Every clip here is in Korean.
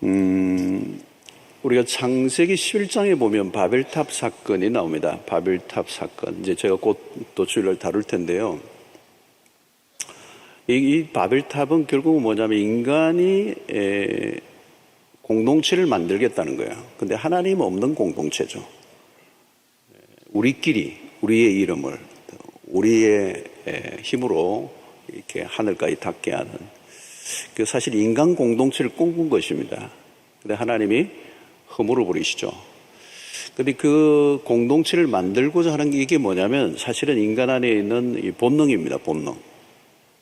우리가 창세기 11장에 보면 바벨탑 사건이 나옵니다. 바벨탑 사건. 이제 제가 곧 또 주일날 다룰 텐데요. 이 바벨탑은 결국은 뭐냐면 인간이 공동체를 만들겠다는 거예요. 근데 하나님 없는 공동체죠. 우리끼리, 우리의 이름을, 우리의 힘으로 이렇게 하늘까지 닿게 하는. 그 사실 인간 공동체를 꿈꾼 것입니다. 근데 하나님이 허물어 버리시죠. 근데 그 공동체를 만들고자 하는 게 이게 뭐냐면 사실은 인간 안에 있는 이 본능입니다. 본능.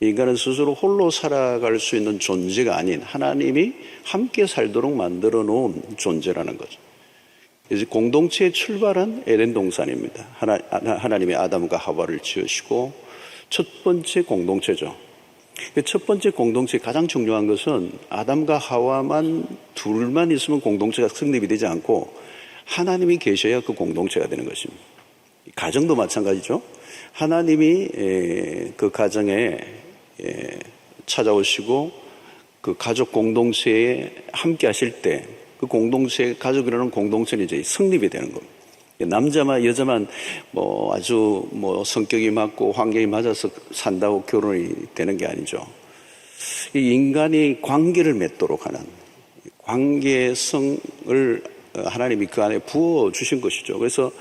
인간은 스스로 홀로 살아갈 수 있는 존재가 아닌 하나님이 함께 살도록 만들어 놓은 존재라는 거죠. 그래서 공동체의 출발은 에덴 동산입니다. 하나님이 아담과 하와를 지으시고 첫 번째 공동체죠. 첫 번째 공동체 가장 중요한 것은 아담과 하와만 둘만 있으면 공동체가 성립이 되지 않고 하나님이 계셔야 그 공동체가 되는 것입니다. 가정도 마찬가지죠. 하나님이 그 가정에 찾아오시고 그 가족 공동체에 함께 하실 때 그 공동체, 가족이라는 공동체는 이제 성립이 되는 겁니다. 남자만 여자만 아주 성격이 맞고 환경이 맞아서 산다고 결혼이 되는 게 아니죠. 이 인간이 관계를 맺도록 하는 관계성을 하나님이 그 안에 부어 주신 것이죠. 그래서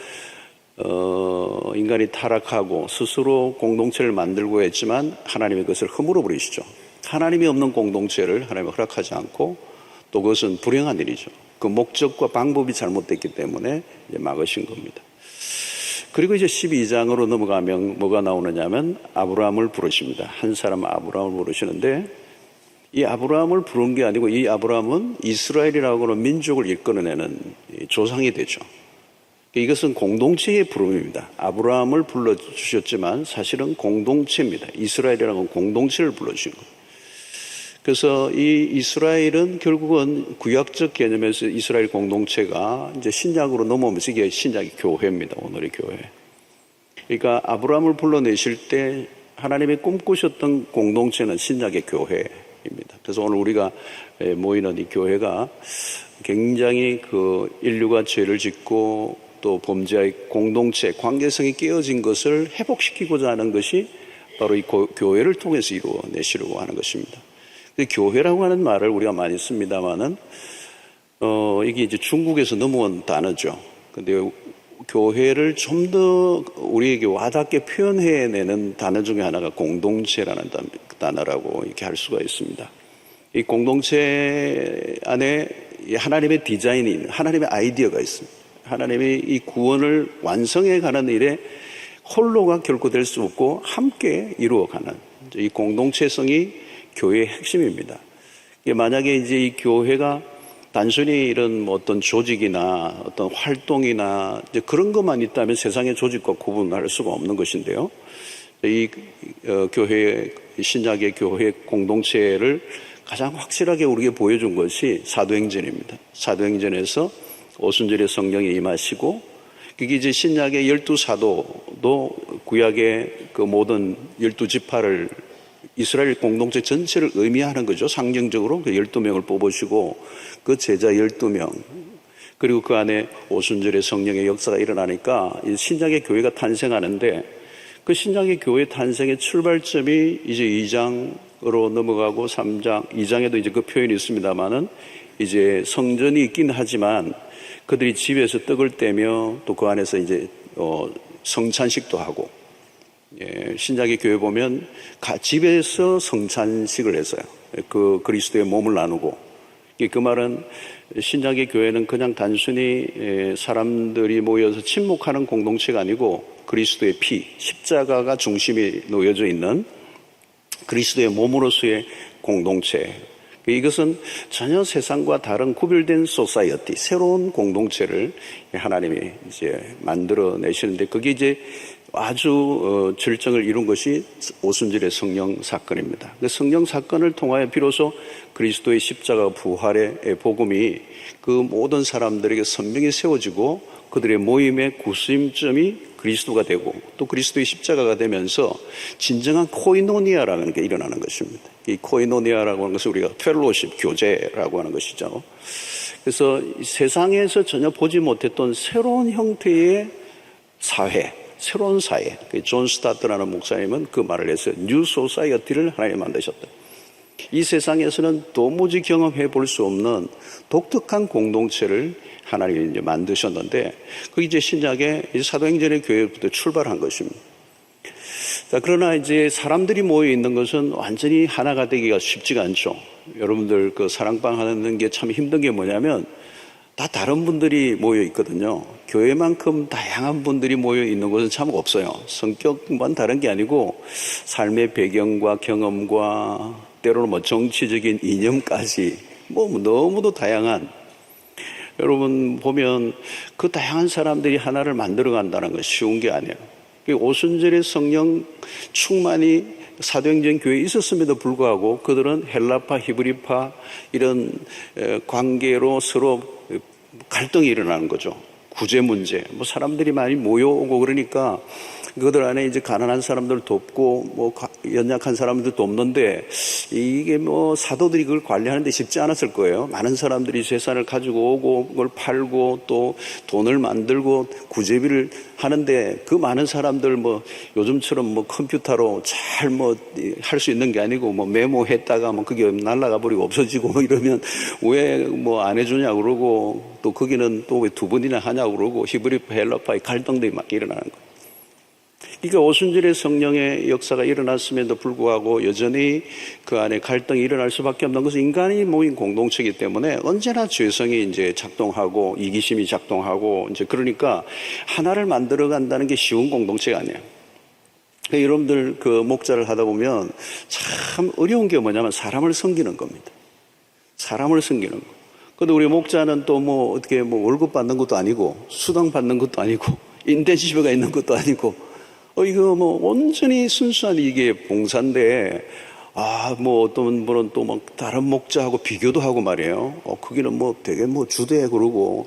인간이 타락하고 스스로 공동체를 만들고 했지만 하나님이 그것을 허물어 버리시죠. 하나님이 없는 공동체를 하나님이 허락하지 않고 또 그것은 불행한 일이죠. 그 목적과 방법이 잘못됐기 때문에 이제 막으신 겁니다. 그리고 이제 12장으로 넘어가면 뭐가 나오느냐면 아브라함을 부르십니다. 한 사람 아브라함을 부르시는데 이 아브라함을 부른 게 아니고 이 아브라함은 이스라엘이라고 하는 민족을 이끌어내는 조상이 되죠. 이것은 공동체의 부름입니다. 아브라함을 불러주셨지만 사실은 공동체입니다. 이스라엘이라는 건 공동체를 불러주신 거예요. 그래서 이 이스라엘은 결국은 구약적 개념에서 이스라엘 공동체가 이제 신약으로 넘어오면서 이게 신약의 교회입니다. 오늘의 교회. 그러니까 아브라함을 불러내실 때 하나님이 꿈꾸셨던 공동체는 신약의 교회입니다. 그래서 오늘 우리가 모이는 이 교회가 굉장히 그 인류가 죄를 짓고 또 범죄의 공동체, 관계성이 깨어진 것을 회복시키고자 하는 것이 바로 이 교회를 통해서 이루어내시려고 하는 것입니다. 교회라고 하는 말을 우리가 많이 씁니다만은, 이게 이제 중국에서 넘어온 단어죠. 근데 교회를 좀 더 우리에게 와닿게 표현해내는 단어 중에 하나가 공동체라는 단어라고 이렇게 할 수가 있습니다. 이 공동체 안에 하나님의 디자인이, 하나님의 아이디어가 있습니다. 하나님이 이 구원을 완성해 가는 일에 홀로가 결코 될 수 없고 함께 이루어가는 이 공동체성이 교회의 핵심입니다. 만약에 이제 이 교회가 단순히 이런 어떤 조직이나 어떤 활동이나 이제 그런 것만 있다면 세상의 조직과 구분할 수가 없는 것인데요. 이 교회, 신약의 교회 공동체를 가장 확실하게 우리에게 보여준 것이 사도행전입니다. 사도행전에서 오순절에 성령이 임하시고 그게 이제 신약의 12사도도 구약의 그 모든 12지파를 이스라엘 공동체 전체를 의미하는 거죠. 상징적으로 그 12명을 뽑으시고 그 제자 12명 그리고 그 안에 오순절에 성령의 역사가 일어나니까 신약의 교회가 탄생하는데 그 신약의 교회 탄생의 출발점이 이제 2장으로 넘어가고 3장, 2장에도 이제 그 표현이 있습니다만은 이제 성전이 있긴 하지만 그들이 집에서 떡을 떼며 또 그 안에서 이제 성찬식도 하고 신약의 교회 보면 집에서 성찬식을 했어요. 그 그리스도의 몸을 나누고 그 말은 신약의 교회는 그냥 단순히 사람들이 모여서 침묵하는 공동체가 아니고 그리스도의 피, 십자가가 중심이 놓여져 있는 그리스도의 몸으로서의 공동체. 이것은 전혀 세상과 다른 구별된 소사이어티, 새로운 공동체를 하나님이 이제 만들어내시는데 그게 이제 아주 절정을 이룬 것이 오순절의 성령 사건입니다. 그 성령 사건을 통하여 비로소 그리스도의 십자가 부활의 복음이 그 모든 사람들에게 선명히 세워지고 그들의 모임의 구심점이 그리스도가 되고 또 그리스도의 십자가가 되면서 진정한 코이노니아라는 게 일어나는 것입니다. 이 코이노니아라고 하는 것을 우리가 펠로십, 교제라고 하는 것이죠. 그래서 세상에서 전혀 보지 못했던 새로운 형태의 사회, 새로운 사회. 존 스타트라는 목사님은 그 말을 했어요. 뉴 소사이어티를 하나님 만드셨다. 이 세상에서는 도무지 경험해 볼 수 없는 독특한 공동체를 하나님이 이제 만드셨는데, 그게 이제 신약의 사도행전의 교회부터 출발한 것입니다. 자, 그러나 이제 사람들이 모여 있는 것은 완전히 하나가 되기가 쉽지가 않죠. 여러분들 그 사랑방 하는 게 참 힘든 게 뭐냐면 다 다른 분들이 모여 있거든요. 교회만큼 다양한 분들이 모여 있는 곳은 참 없어요. 성격만 다른 게 아니고 삶의 배경과 경험과 때로는 뭐 정치적인 이념까지 뭐 너무도 다양한, 여러분 보면 그 다양한 사람들이 하나를 만들어 간다는 건 쉬운 게 아니에요. 오순절의 성령 충만이 사도행전 교회에 있었음에도 불구하고 그들은 헬라파, 히브리파 이런 관계로 서로 갈등이 일어나는 거죠. 구제 문제, 뭐 사람들이 많이 모여오고 그러니까 그들 안에 이제 가난한 사람들 돕고 뭐 연약한 사람들 돕는데, 이게 뭐 사도들이 그걸 관리하는데 쉽지 않았을 거예요. 많은 사람들이 재산을 가지고 오고 그걸 팔고 또 돈을 만들고 구제비를 하는데, 그 많은 사람들 뭐 요즘처럼 뭐 컴퓨터로 잘 뭐 할 수 있는 게 아니고 뭐 메모했다가 뭐 그게 날아가 버리고 없어지고 뭐 이러면 왜 뭐 안 해주냐 그러고, 또 거기는 또 왜 두 번이나 하냐고 그러고 히브리파 헬라파의 갈등들이 막 일어나는 거예요. 그러니까 오순절의 성령의 역사가 일어났음에도 불구하고 여전히 그 안에 갈등이 일어날 수밖에 없는 것은 인간이 모인 공동체이기 때문에 언제나 죄성이 이제 작동하고 이기심이 작동하고 이제 그러니까 하나를 만들어 간다는 게 쉬운 공동체가 아니에요. 그러니까 여러분들 그 목자를 하다 보면 참 어려운 게 뭐냐면 사람을 섬기는 겁니다. 사람을 섬기는 거. 근데 우리 목자는 또 뭐 어떻게 뭐 월급 받는 것도 아니고 수당 받는 것도 아니고 인텐시브가 있는 것도 아니고 이거 뭐 온전히 순수한 이게 봉사인데, 뭐 어떤 분은 또 막 다른 목자하고 비교도 하고 말이에요. 거기는 뭐 되게 뭐 주대 그러고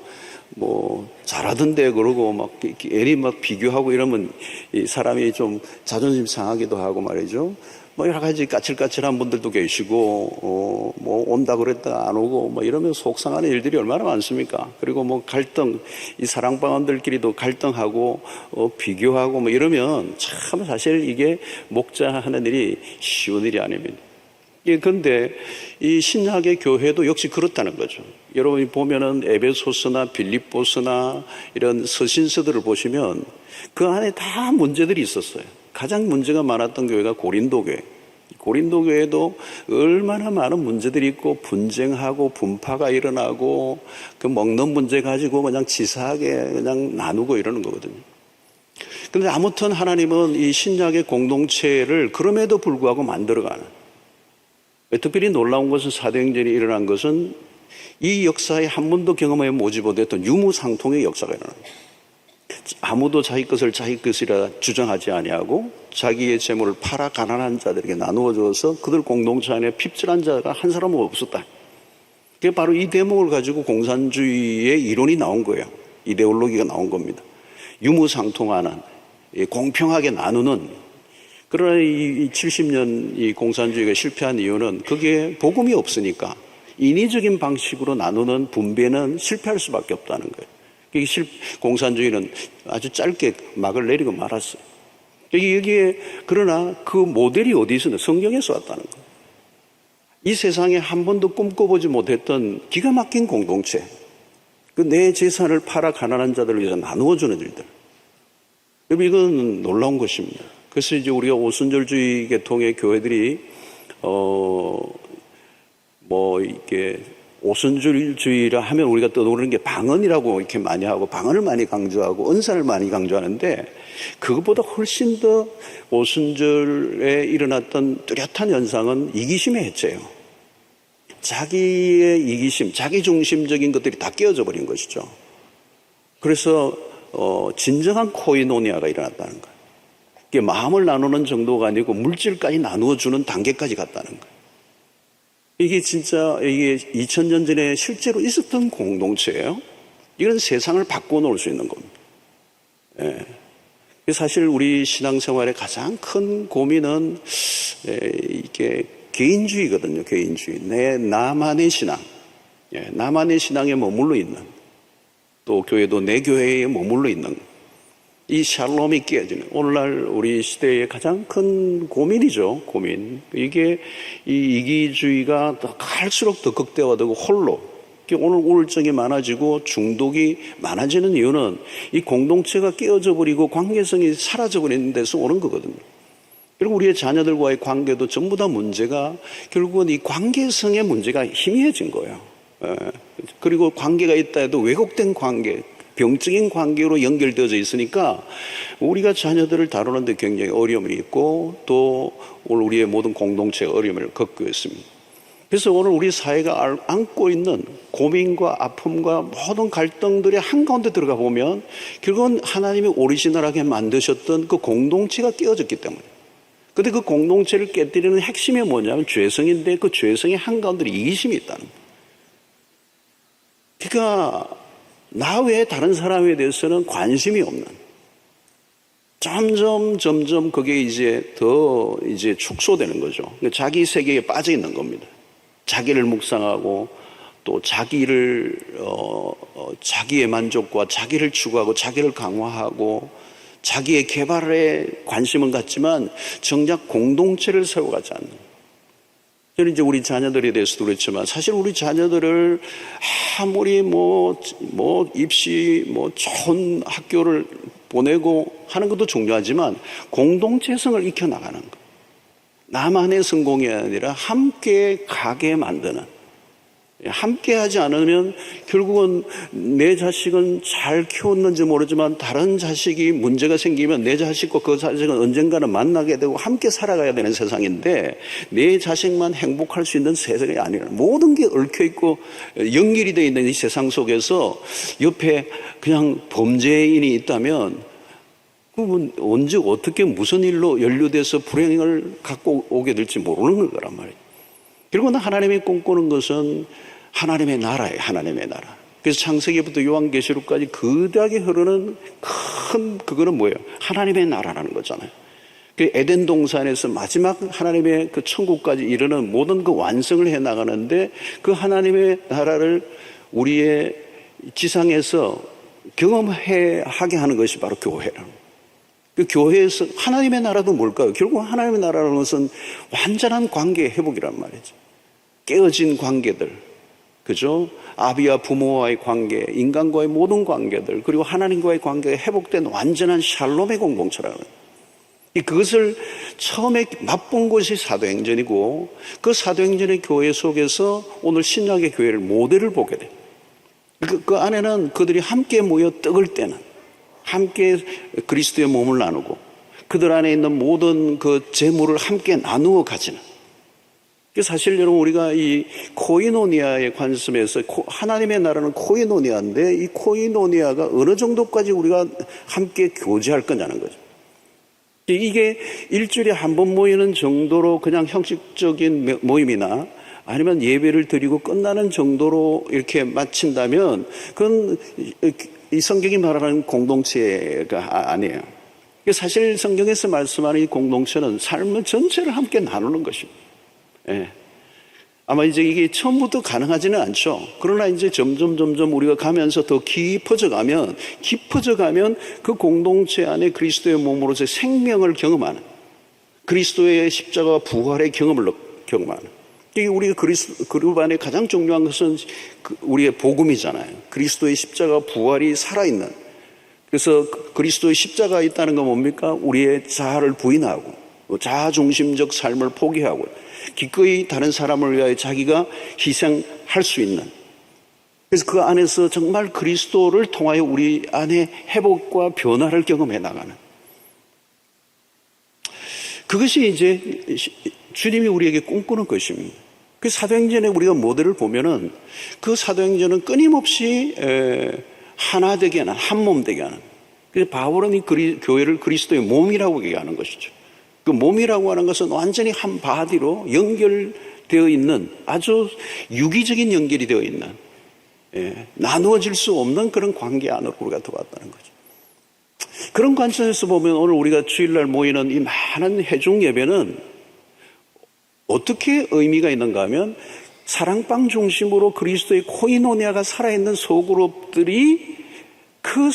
뭐 잘하던데 그러고 막 애리 막 비교하고 이러면 이 사람이 좀 자존심 상하기도 하고 말이죠. 뭐 여러 가지 까칠까칠한 분들도 계시고, 뭐 온다 그랬다가 안 오고 뭐 이러면 속상하는 일들이 얼마나 많습니까? 그리고 뭐 갈등, 이 사랑방언들끼리도 갈등하고, 비교하고 뭐 이러면 참 사실 이게 목자하는 일이 쉬운 일이 아닙니다. 예, 근데 이 신약의 교회도 역시 그렇다는 거죠. 여러분이 보면은 에베소서나 빌립보서나 이런 서신서들을 보시면 그 안에 다 문제들이 있었어요. 가장 문제가 많았던 교회가 고린도 교회. 고린도 교회도 얼마나 많은 문제들이 있고 분쟁하고 분파가 일어나고 그 먹는 문제 가지고 그냥 치사하게 그냥 나누고 이러는 거거든요. 그런데 아무튼 하나님은 이 신약의 공동체를 그럼에도 불구하고 만들어가는, 특별히 놀라운 것은 사도행전이 일어난 것은 이 역사에 한 번도 경험해 보지 못했던 유무상통의 역사가 일어납니다. 아무도 자기 것을 자기 것이라 주장하지 아니하고 자기의 재물을 팔아 가난한 자들에게 나누어 주어서 그들 공동체 안에 핍절한 자가 한 사람은 없었다. 그게 바로 이 대목을 가지고 공산주의의 이론이 나온 거예요. 이데올로기가 나온 겁니다. 유무상통하는, 공평하게 나누는. 그러나 이 70년 이 공산주의가 실패한 이유는 그게 복음이 없으니까 인위적인 방식으로 나누는 분배는 실패할 수밖에 없다는 거예요. 공산주의는 아주 짧게 막을 내리고 말았어요. 여기에 그러나 그 모델이 어디서 성경에서 왔다는 거예요. 이 세상에 한 번도 꿈꿔보지 못했던 기가 막힌 공동체, 그 내 재산을 팔아 가난한 자들을 위해서 나누어주는 일들. 여러분, 이건 놀라운 것입니다. 그래서 이제 우리가 오순절주의 계통의 교회들이 이렇게 오순절주의라 하면 우리가 떠오르는 게 방언이라고 이렇게 많이 하고 방언을 많이 강조하고 은사를 많이 강조하는데, 그것보다 훨씬 더 오순절에 일어났던 뚜렷한 현상은 이기심의 해체예요. 자기의 이기심, 자기 중심적인 것들이 다 깨어져 버린 것이죠. 그래서 진정한 코이노니아가 일어났다는 거예요. 이게 마음을 나누는 정도가 아니고 물질까지 나누어 주는 단계까지 갔다는 거예요. 이게 진짜 이게 2000년 전에 실제로 있었던 공동체예요. 이건 세상을 바꿔놓을 수 있는 겁니다. 예. 사실 우리 신앙생활의 가장 큰 고민은 이게 개인주의거든요. 개인주의. 나만의 신앙. 나만의 신앙에 머물러 있는, 또 교회도 내 교회에 머물러 있는 이 샬롬이 깨지는 오늘날 우리 시대의 가장 큰 고민이죠. 고민. 이게 이 이기주의가 더 갈수록 더 극대화되고 홀로 오늘 우울증이 많아지고 중독이 많아지는 이유는 이 공동체가 깨어져 버리고 관계성이 사라져 버리는 데서 오는 거거든요. 그리고 우리의 자녀들과의 관계도 전부 다 문제가 결국은 이 관계성의 문제가 희미해진 거예요. 그리고 관계가 있다 해도 왜곡된 관계, 병적인 관계로 연결되어져 있으니까 우리가 자녀들을 다루는데 굉장히 어려움이 있고 또 오늘 우리의 모든 공동체가 어려움을 겪고 있습니다. 그래서 오늘 우리 사회가 안고 있는 고민과 아픔과 모든 갈등들의 한가운데 들어가 보면 결국은 하나님이 오리지널하게 만드셨던 그 공동체가 깨어졌기 때문에. 그런데 그 공동체를 깨뜨리는 핵심이 뭐냐면 죄성인데 그 죄성의 한가운데 이기심이 있다는 거예요. 그러니까 나 외에 다른 사람에 대해서는 관심이 없는, 점점 그게 이제 더 축소되는 거죠. 자기 세계에 빠져 있는 겁니다. 자기를 묵상하고 또 자기의 만족과 자기를 추구하고 자기를 강화하고 자기의 개발에 관심은 갖지만 정작 공동체를 세워가지 않는. 저는 이제 우리 자녀들에 대해서도 그렇지만 사실 우리 자녀들을 아무리 입시 좋은 학교를 보내고 하는 것도 중요하지만 공동체성을 익혀나가는 것. 나만의 성공이 아니라 함께 가게 만드는, 함께 하지 않으면 결국은 내 자식은 잘 키웠는지 모르지만 다른 자식이 문제가 생기면 내 자식과 그 자식은 언젠가는 만나게 되고 함께 살아가야 되는 세상인데 내 자식만 행복할 수 있는 세상이 아니라 모든 게 얽혀있고 연결이 되어 있는 이 세상 속에서 옆에 그냥 범죄인이 있다면 그분 언제 어떻게 무슨 일로 연루돼서 불행을 갖고 오게 될지 모르는 거란 말이에요. 결국은 하나님이 꿈꾸는 것은 하나님의 나라예요. 하나님의 나라. 그래서 창세기부터 요한계시록까지 거대하게 흐르는 그거는 뭐예요? 하나님의 나라라는 거잖아요. 그 에덴 동산에서 마지막 하나님의 그 천국까지 이르는 모든 그 완성을 해 나가는데 그 하나님의 나라를 우리의 지상에서 경험하게 하는 것이 바로 교회라는 거예요. 그 교회에서 하나님의 나라도 뭘까요? 결국 하나님의 나라라는 것은 완전한 관계의 회복이란 말이죠. 깨어진 관계들, 그죠? 아비와 부모와의 관계, 인간과의 모든 관계들, 그리고 하나님과의 관계가 회복된 완전한 샬롬의 공동체라는 거예요. 그것을 처음에 맛본 것이 사도행전이고 그 사도행전의 교회 속에서 오늘 신약의 교회를 모델을 보게 돼요. 그 안에는 그들이 함께 모여 떡을 떼는, 함께 그리스도의 몸을 나누고 그들 안에 있는 모든 그 재물을 함께 나누어 가지는. 사실 여러분 우리가 이 코이노니아의 관점에서 하나님의 나라는 코이노니아인데 이 코이노니아가 어느 정도까지 우리가 함께 교제할 거냐는 거죠. 이게 일주일에 한 번 모이는 정도로 그냥 형식적인 모임이나 아니면 예배를 드리고 끝나는 정도로 이렇게 마친다면 그건 이 성경이 말하는 공동체가 아니에요. 사실 성경에서 말씀하는 이 공동체는 삶의 전체를 함께 나누는 것입니다. 예. 아마 이제 이게 처음부터 가능하지는 않죠. 그러나 이제 점점 우리가 가면서 더 깊어져 가면 그 공동체 안에 그리스도의 몸으로서 생명을 경험하는, 그리스도의 십자가와 부활의 경험을 경험하는. 이게 우리가 그룹 안에 가장 중요한 것은 우리의 복음이잖아요. 그리스도의 십자가 부활이 살아있는. 그래서 그리스도의 십자가 있다는 건 뭡니까? 우리의 자아를 부인하고 자아 중심적 삶을 포기하고 기꺼이 다른 사람을 위하여 자기가 희생할 수 있는. 그래서 그 안에서 정말 그리스도를 통하여 우리 안에 회복과 변화를 경험해 나가는. 그것이 이제 주님이 우리에게 꿈꾸는 것입니다. 그 사도행전에 우리가 모델을 보면은 그 사도행전은 끊임없이 하나 되게 하는, 한 몸 되게 하는. 그래서 바울은 이 교회를 그리스도의 몸이라고 얘기하는 것이죠. 그 몸이라고 하는 것은 완전히 한 바디로 연결되어 있는, 아주 유기적인 연결이 되어 있는, 나누어질 수 없는 그런 관계 안으로 우리가 들어왔다는 거죠. 그런 관점에서 보면 오늘 우리가 주일날 모이는 이 많은 회중 예배는 어떻게 의미가 있는가 하면 사랑방 중심으로 그리스도의 코이노니아가 살아있는 소그룹들이 그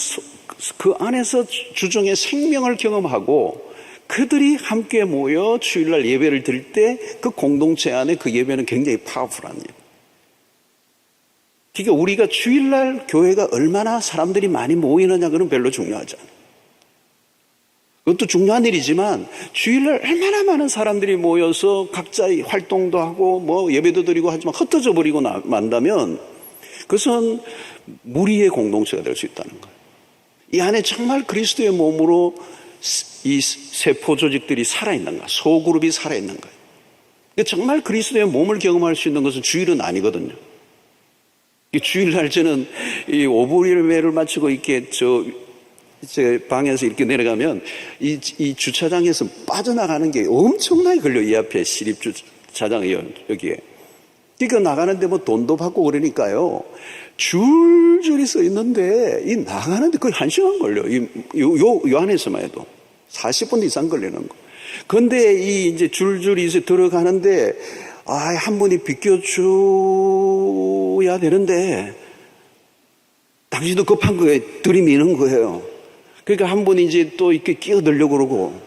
안에서 주중에 생명을 경험하고 그들이 함께 모여 주일날 예배를 드릴 때 그 공동체 안에 그 예배는 굉장히 파워풀한 일. 그러니까 우리가 주일날 교회가 얼마나 사람들이 많이 모이느냐 그건 별로 중요하지 않아요. 그것도 중요한 일이지만 주일날 얼마나 많은 사람들이 모여서 각자의 활동도 하고 뭐 예배도 드리고 하지만 흩어져 버리고 만다면 그것은 무리의 공동체가 될 수 있다는 거예요. 이 안에 정말 그리스도의 몸으로 이 세포 조직들이 살아있는가, 소그룹이 살아있는가. 정말 그리스도의 몸을 경험할 수 있는 것은 주일은 아니거든요. 주일날 저는 이 오후 예배를 마치고 이렇게 제 방에서 이렇게 내려가면 이 주차장에서 빠져나가는 게 엄청나게 걸려요. 이 앞에 시립 주차장이요, 여기에. 그러니까 나가는데 뭐 돈도 받고 그러니까요. 줄줄이 써 있는데 이 나가는데 거의 1시간 걸려요. 요 안에서만 해도 40분 이상 걸리는 거. 그런데 이 이제 줄줄이 이제 들어가는데 한 분이 비켜줘야 되는데 당신도 급한 거에 들이미는 거예요. 그러니까 한 분이 이제 또 이렇게 끼어들려고 그러고,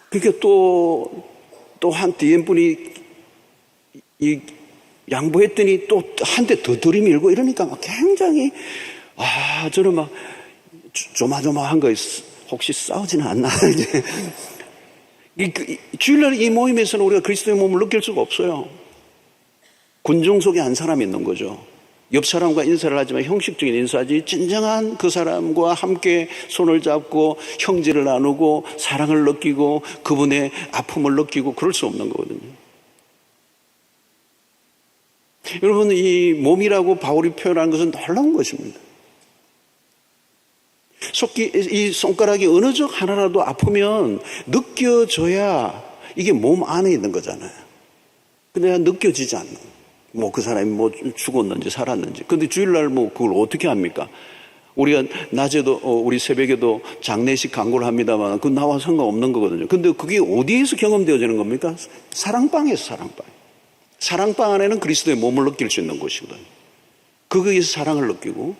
그러니까 또 한 뒤에 분이 양보했더니 또 한 대 더 들이밀고 이러니까 막 굉장히, 저는 막 조마조마한 거 혹시 싸우지는 않나. 주일날 이 모임에서는 우리가 그리스도의 몸을 느낄 수가 없어요. 군중 속에 한 사람이 있는 거죠. 옆 사람과 인사를 하지만 형식적인 인사지 진정한 그 사람과 함께 손을 잡고 형제를 나누고 사랑을 느끼고 그분의 아픔을 느끼고 그럴 수 없는 거거든요. 여러분, 이 몸이라고 바울이 표현한 것은 놀라운 것입니다. 이 손가락이 어느 쪽 하나라도 아프면 느껴져야 이게 몸 안에 있는 거잖아요. 근데 느껴지지 않는. 그 사람이 죽었는지 살았는지. 근데 주일날 그걸 어떻게 합니까? 우리가 낮에도, 우리 새벽에도 장례식 광고를 합니다만, 그건 나와 상관없는 거거든요. 근데 그게 어디에서 경험되어지는 겁니까? 사랑방에서 사랑방. 사랑방 안에는 그리스도의 몸을 느낄 수 있는 곳이거든요. 거기에서 사랑을 느끼고,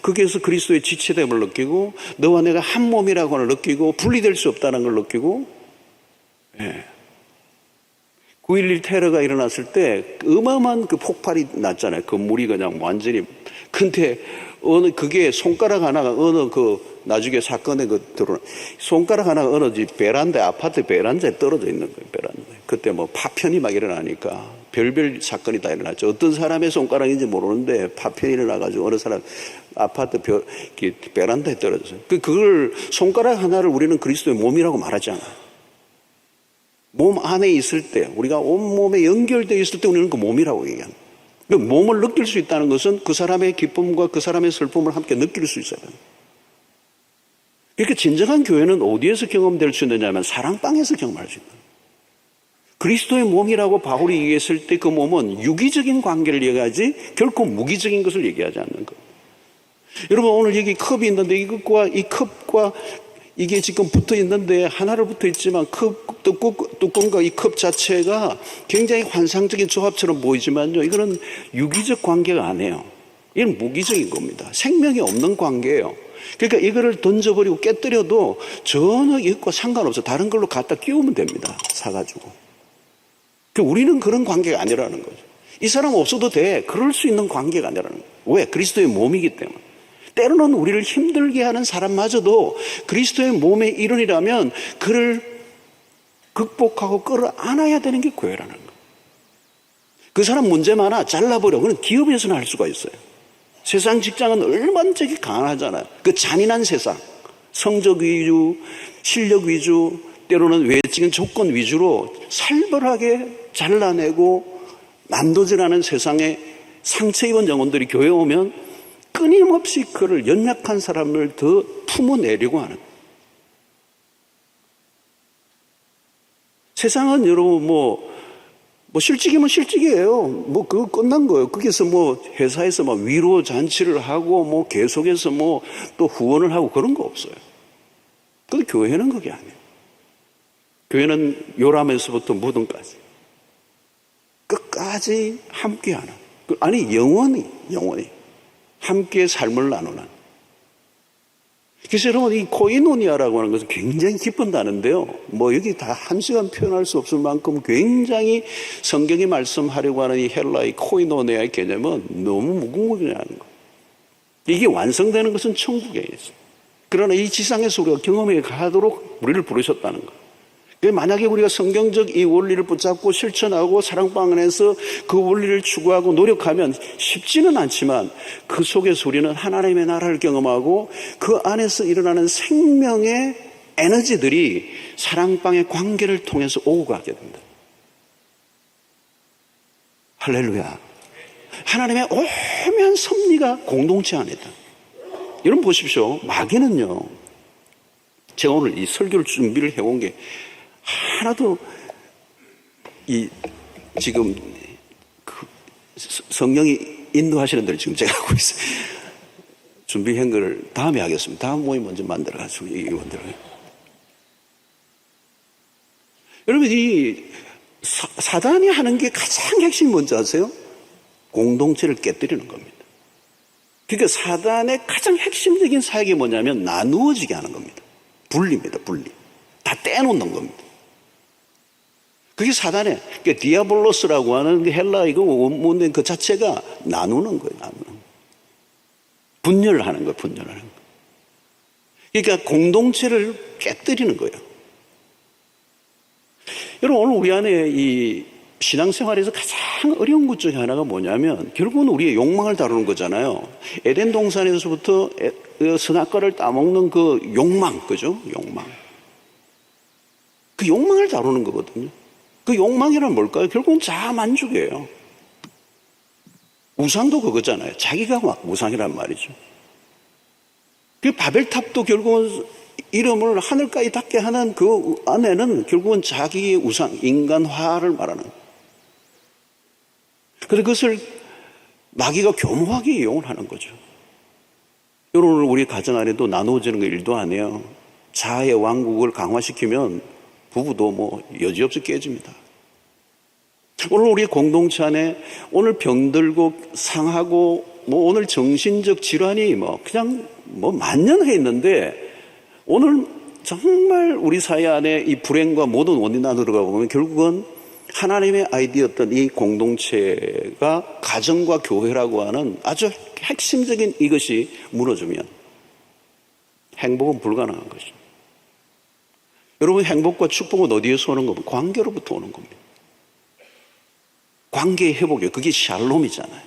거기에서 그리스도의 지체됨을 느끼고, 너와 내가 한 몸이라고 하는 느끼고, 분리될 수 없다는 걸 느끼고, 9.11 테러가 일어났을 때 어마어마한 그 폭발이 났잖아요. 건물이 그냥 완전히. 근데 그게 손가락 하나가 나중에 사건에 손가락 하나가 베란다에, 아파트 베란다에 떨어져 있는 거예요. 베란다에. 그때 파편이 막 일어나니까 별별 사건이 다 일어났죠. 어떤 사람의 손가락인지 모르는데 파편이 일어나가지고 어느 사람 아파트 베란다에 떨어졌어요. 그걸 손가락 하나를 우리는 그리스도의 몸이라고 말하지 않아요. 몸 안에 있을 때, 우리가 온몸에 연결되어 있을 때 우리는 그 몸이라고 얘기합니다. 그 몸을 느낄 수 있다는 것은 그 사람의 기쁨과 그 사람의 슬픔을 함께 느낄 수 있어야 됩니다. 그러니까 진정한 교회는 어디에서 경험될 수 있느냐면 사랑방에서 경험할 수 있다. 그리스도의 몸이라고 바울이 얘기했을 때 그 몸은 유기적인 관계를 얘기하지 결코 무기적인 것을 얘기하지 않는 것. 여러분, 오늘 여기 컵이 있는데 이 컵과 이게 지금 붙어 있는데 하나로 붙어 있지만 뚜껑과 이 컵 자체가 굉장히 환상적인 조합처럼 보이지만요, 이거는 유기적 관계가 아니에요. 이건 무기적인 겁니다. 생명이 없는 관계예요. 그러니까 이거를 던져버리고 깨뜨려도 전혀 이것과 상관없어. 다른 걸로 갖다 끼우면 됩니다. 사가지고. 우리는 그런 관계가 아니라는 거죠. 이 사람 없어도 돼. 그럴 수 있는 관계가 아니라는 거예요. 왜? 그리스도의 몸이기 때문에. 때로는 우리를 힘들게 하는 사람마저도 그리스도의 몸의 일원이라면 그를 극복하고 끌어안아야 되는 게 교회라는 거예요. 그 사람 문제 많아, 잘라버려. 그건 기업에서는 할 수가 있어요. 세상 직장은 얼마든지 가난하잖아요. 그 잔인한 세상, 성적 위주, 실력 위주, 때로는 외적인 조건 위주로 살벌하게 잘라내고 난도질하는 세상에 상처 입은 영혼들이 교회에 오면 끊임없이 그를 연약한 사람을 더 품어내려고 하는. 세상은 여러분 실직이면 실직이에요. 그거 끝난 거예요. 거기서 회사에서 위로 잔치를 하고 계속해서 또 후원을 하고 그런 거 없어요. 근데 교회는 그게 아니에요. 교회는 요람에서부터 무덤까지 끝까지 함께하는, 아니 영원히 함께 삶을 나누는. 그래서 여러분, 이 코이노니아라고 하는 것은 굉장히 깊은 단어인데요, 뭐 여기 다 한 시간 표현할 수 없을 만큼 굉장히 성경이 말씀하려고 하는 이 헬라의 코이노니아의 개념은 너무 무궁무진한 거예요. 이게 완성되는 것은 천국에 있어요. 그러나 이 지상에서 우리가 경험해 가도록 우리를 부르셨다는 거예요. 만약에 우리가 성경적 이 원리를 붙잡고 실천하고 사랑방 안에서 그 원리를 추구하고 노력하면 쉽지는 않지만, 그 속에서 우리는 하나님의 나라를 경험하고 그 안에서 일어나는 생명의 에너지들이 사랑방의 관계를 통해서 오고 가게 된다. 할렐루야. 하나님의 오묘한 섭리가 공동체 안에 있다. 여러분 보십시오. 마귀는요, 제가 오늘 이 설교를 준비를 해온 게 하나도 지금 성령이 인도하시는 대로 지금 제가 하고 있어요. 준비한 걸 다음에 하겠습니다. 다음 모임 먼저 만들어가지고 만들어요. 여러분, 이 사단이 하는 게 가장 핵심이 뭔지 아세요? 공동체를 깨뜨리는 겁니다. 그러니까 사단의 가장 핵심적인 사역이 뭐냐면 나누어지게 하는 겁니다. 분리입니다. 분리. 다 떼놓는 겁니다. 그게 사단의, 그러니까 디아볼로스라고 하는 그 헬라 이거 원문 그 자체가 나누는 거예요. 나누는. 분열하는 거예요. 분열하는 거. 그러니까 공동체를 깨뜨리는 거예요. 여러분, 오늘 우리 안에 이 신앙생활에서 가장 어려운 것 중에 하나가 뭐냐면 결국은 우리의 욕망을 다루는 거잖아요. 에덴 동산에서부터 선악과를 따먹는 그 욕망, 그죠? 욕망. 그 욕망을 다루는 거거든요. 그 욕망이란 뭘까요? 결국은 자아만족이에요. 우상도 그거잖아요. 자기가 막 우상이란 말이죠. 그 바벨탑도 결국은 이름을 하늘까지 닿게 하는 그 안에는 결국은 자기의 우상, 인간화를 말하는. 그런데 그것을 마귀가 교묘하게 이용을 하는 거죠. 여러분, 우리 가정 안에도 나누어지는 거 일도 안 해요. 자아의 왕국을 강화시키면 부부도 뭐 여지없이 깨집니다. 오늘 우리 공동체 안에 오늘 병들고 상하고 뭐 오늘 정신적 질환이 뭐 그냥 뭐 만연해 있는데, 오늘 정말 우리 사회 안에 이 불행과 모든 원인 안으로 들어가 보면 결국은 하나님의 아이디어였던 이 공동체가 가정과 교회라고 하는 아주 핵심적인 이것이 무너지면 행복은 불가능한 것이죠. 여러분, 행복과 축복은 어디에서 오는 겁니까? 관계로부터 오는 겁니다. 관계의 회복이에요. 그게 샬롬이잖아요.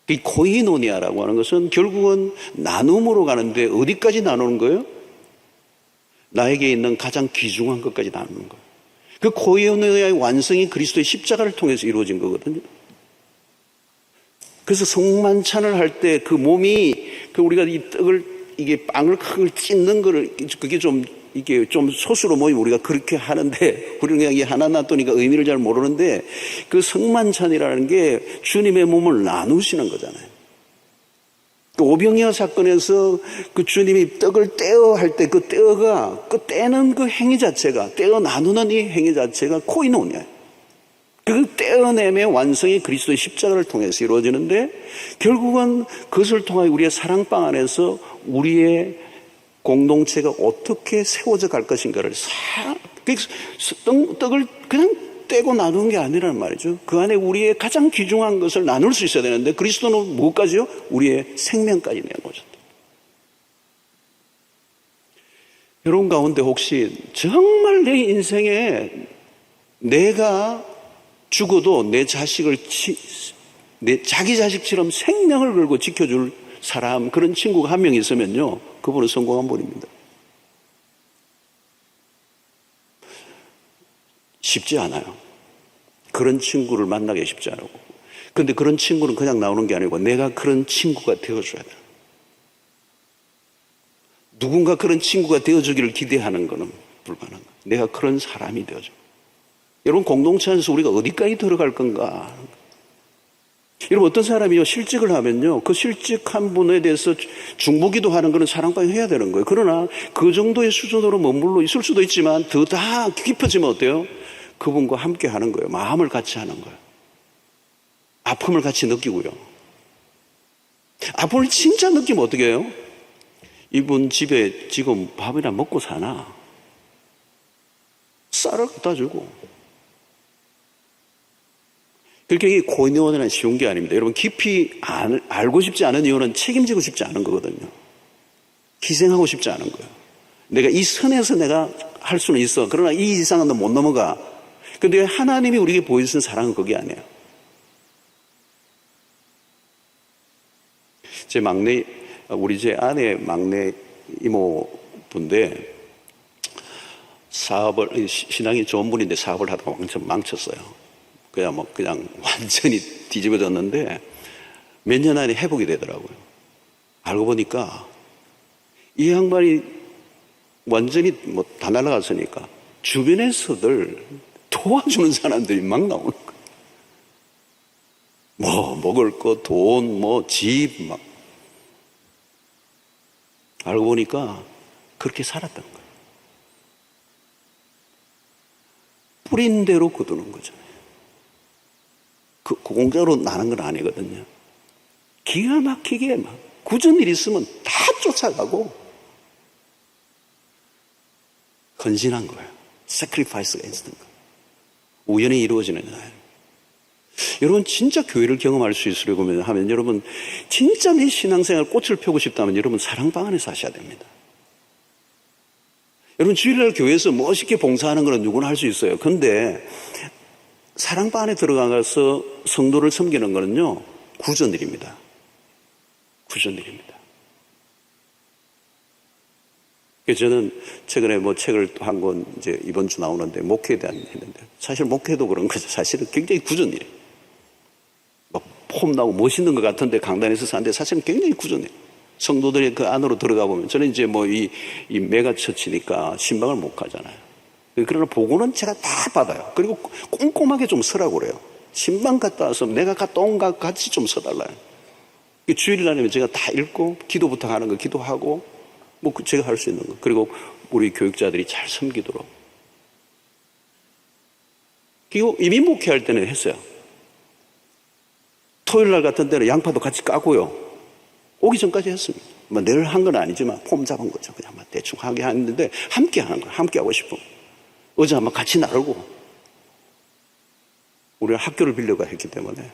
이 코이노니아라고 하는 것은 결국은 나눔으로 가는데 어디까지 나누는 거예요? 나에게 있는 가장 귀중한 것까지 나누는 거예요. 그 코이노니아의 완성이 그리스도의 십자가를 통해서 이루어진 거거든요. 그래서 성만찬을 할 때 그 몸이, 그 우리가 이 떡을, 이게 빵을 크게 찢는 거를, 그게 좀, 이게 좀 소수로 모이면 우리가 그렇게 하는데, 우리는 그냥 이게 하나 놔두니까 의미를 잘 모르는데, 그 성만찬이라는 게 주님의 몸을 나누시는 거잖아요. 그 오병이어 사건에서 그 주님이 떡을 떼어 할 때 그 떼어가, 그 떼는 그 행위 자체가, 떼어 나누는 이 행위 자체가 코이노니아예요. 그 떼어냄의 완성이 그리스도의 십자가를 통해서 이루어지는데, 결국은 그것을 통하여 우리의 사랑방 안에서 우리의 공동체가 어떻게 세워져 갈 것인가를 떡을 그냥 떼고 나누는 게 아니란 말이죠. 그 안에 우리의 가장 귀중한 것을 나눌 수 있어야 되는데, 그리스도는 무엇까지요? 우리의 생명까지 내놓으셨다. 여러분 가운데 혹시 정말 내 인생에 내가 죽어도 내 자식을 내 자기 자식처럼 생명을 걸고 지켜줄 사람, 그런 친구가 한 명 있으면요, 그분은 성공한 분입니다. 쉽지 않아요. 그런 친구를 만나기 쉽지 않고. 그런데 그런 친구는 그냥 나오는 게 아니고 내가 그런 친구가 되어줘야 돼요. 누군가 그런 친구가 되어주기를 기대하는 것은 불가능한 거예요. 내가 그런 사람이 되어줘. 여러분, 공동체 안에서 우리가 어디까지 들어갈 건가? 여러분, 어떤 사람이요, 실직을 하면요, 그 실직한 분에 대해서 중보기도 하는 거는 사랑방이 해야 되는 거예요. 그러나 그 정도의 수준으로 머물러 있을 수도 있지만 더 다 깊어지면 어때요? 그분과 함께 하는 거예요. 마음을 같이 하는 거예요. 아픔을 같이 느끼고요. 아픔을 진짜 느끼면 어떻게 해요? 이분 집에 지금 밥이나 먹고 사나? 쌀을 갖다 주고. 그렇게 이 코인원은 쉬운 게 아닙니다. 여러분, 깊이 알고 싶지 않은 이유는 책임지고 싶지 않은 거거든요. 희생하고 싶지 않은 거예요. 내가 이 선에서 내가 할 수는 있어. 그러나 이 이상은 너 못 넘어가. 근데 하나님이 우리에게 보여주신 사랑은 그게 아니에요. 제 막내, 우리 제 아내 막내 이모분인데, 사업을, 신앙이 좋은 분인데 사업을 하다가 완전 망쳤어요. 그냥 완전히 뒤집어졌는데 몇 년 안에 회복이 되더라고요. 알고 보니까 이 양반이 완전히 다 날아갔으니까 주변에서들 도와주는 사람들이 막 나오는 거예요. 먹을 거, 돈, 집, 막. 알고 보니까 그렇게 살았던 거예요. 뿌린 대로 거두는 거잖아요. 그 공짜로 나는 건 아니거든요. 기가 막히게 막 굳은 일 있으면 다 쫓아가고 헌신한 거예요. sacrifice가 있었던 거예요. 우연히 이루어지는 거예요. 여러분, 진짜 교회를 경험할 수 있으려고 하면 여러분, 진짜 내 신앙생활 꽃을 펴고 싶다면 여러분, 사랑방 안에서 하셔야 됩니다. 여러분, 주일날 교회에서 멋있게 봉사하는 건 누구나 할 수 있어요. 그런데 사랑방 안에 들어가서 성도를 섬기는 거는요, 구전일입니다. 구전일입니다. 그래서 저는 최근에 책을 또 한 권 이제 이번 주 나오는데 목회에 대한 했는데, 사실 목회도 그런 거죠. 사실은 굉장히 구전일이에요. 폼나고 멋있는 것 같은데 강단에서 사는데 사실은 굉장히 구전해요. 성도들이 그 안으로 들어가 보면, 저는 이제 이 메가처치니까 신방을 못 가잖아요. 그러나 보고는 제가 다 받아요. 그리고 꼼꼼하게 좀 서라고 그래요. 신방 갔다 와서 내가 갔다 온 것 같이 좀 서달라요. 주일날이면 제가 다 읽고 기도 부탁하는 거 기도하고 제가 할 수 있는 거, 그리고 우리 교육자들이 잘 섬기도록. 그리고 이미 목회할 때는 했어요. 토요일날 같은 때는 양파도 같이 까고요. 오기 전까지 했습니다. 늘 한 건 아니지만 폼 잡은 거죠. 그냥 대충 하게 했는데 함께 하는 거예요. 함께 하고 싶어. 어제 한번 같이 나르고. 우리가 학교를 빌려가 했기 때문에.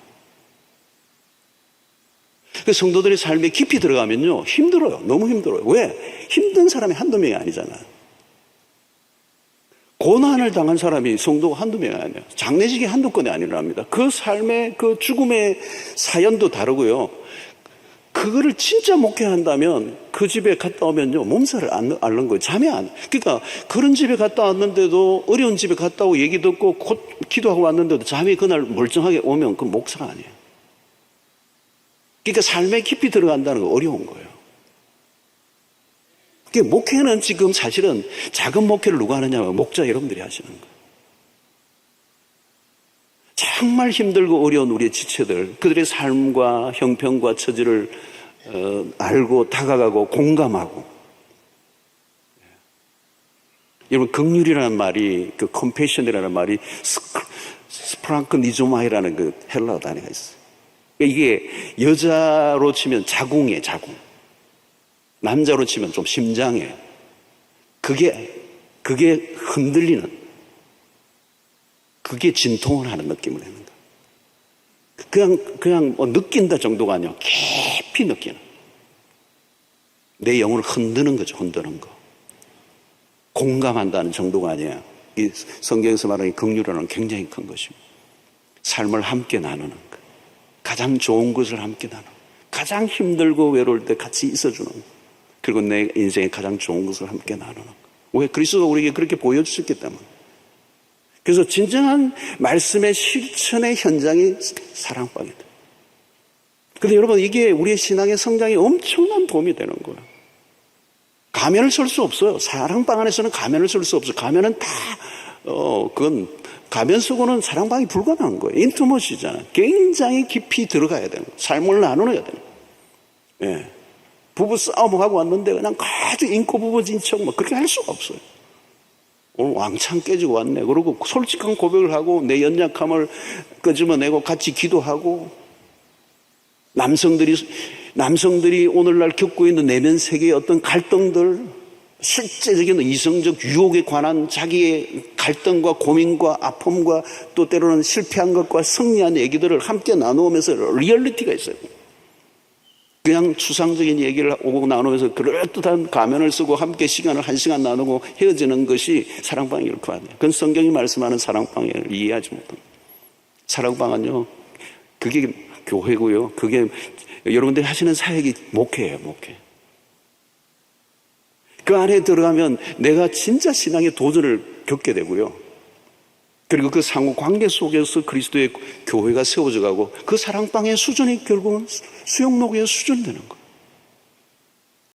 성도들의 삶에 깊이 들어가면요, 힘들어요. 너무 힘들어요. 왜? 힘든 사람이 한두 명이 아니잖아요. 고난을 당한 사람이 성도가 한두 명이 아니에요. 장례식이 한두 건이 아니랍니다. 그 삶의 그 죽음의 사연도 다르고요. 그거를 진짜 목회한다면 그 집에 갔다 오면요, 몸살을 앓는 거예요. 잠이 안. 그러니까 그런 집에 갔다 왔는데도, 어려운 집에 갔다 오고 얘기 듣고 곧 기도하고 왔는데도 잠이 그날 멀쩡하게 오면 그 목사가 아니에요. 그러니까 삶에 깊이 들어간다는 거 어려운 거예요. 그러니까 목회는 지금 사실은 작은 목회를 누가 하느냐면 목자 여러분들이 하시는 거예요. 정말 힘들고 어려운 우리의 지체들, 그들의 삶과 형편과 처지를 알고 다가가고 공감하고. 여러분, 긍휼이라는 말이, 그 컴패션이라는 말이 스프랑크니조마이라는 그 헬라어 단어가 있어요. 이게 여자로 치면 자궁이에요, 자궁. 남자로 치면 좀 심장이에요. 그게 흔들리는, 그게 진통을 하는 느낌을 내는 거예요. 그냥 느낀다 정도가 아니라 깊이 느끼는. 내 영혼을 흔드는 거죠, 흔드는 거. 공감한다는 정도가 아니에요. 이 성경에서 말하는 긍휼이라는 굉장히 큰 것입니다. 삶을 함께 나누는 거. 가장 좋은 것을 함께 나누는 거. 가장 힘들고 외로울 때 같이 있어주는 거. 그리고 내 인생에 가장 좋은 것을 함께 나누는 거. 왜? 그리스도가 우리에게 그렇게 보여주셨기 때문에. 그래서 진정한 말씀의 실천의 현장이 사랑방이다. 그런데 여러분, 이게 우리의 신앙의 성장에 엄청난 도움이 되는 거예요. 가면을 쓸 수 없어요. 사랑방 안에서는 가면을 쓸 수 없어요. 가면은 다 그건 가면 쓰고는 사랑방이 불가능한 거예요. 인티머시잖아요. 굉장히 깊이 들어가야 되는 거예요. 삶을 나누어야 되는 거예요. 예. 부부 싸움하고 왔는데 그냥 아주 인고 부부진 척 그렇게 할 수가 없어요. 오늘 왕창 깨지고 왔네. 그리고 솔직한 고백을 하고 내 연약함을 끄집어내고 같이 기도하고 남성들이 오늘날 겪고 있는 내면 세계의 어떤 갈등들, 실제적인 이성적 유혹에 관한 자기의 갈등과 고민과 아픔과 또 때로는 실패한 것과 승리한 얘기들을 함께 나누면서 리얼리티가 있어요. 그냥 추상적인 얘기를 오고 나누면서 그럴듯한 가면을 쓰고 함께 시간을 1시간 나누고 헤어지는 것이 사랑방일 거 아니에요. 그건 성경이 말씀하는 사랑방을 이해하지 못합니다. 사랑방은요, 그게 교회고요. 그게 여러분들이 하시는 사역이 목회예요, 목회. 그 안에 들어가면 내가 진짜 신앙의 도전을 겪게 되고요. 그리고 그 상호 관계 속에서 그리스도의 교회가 세워져 가고 그 사랑방의 수준이 결국은 수영록의 수준이 되는 거예요.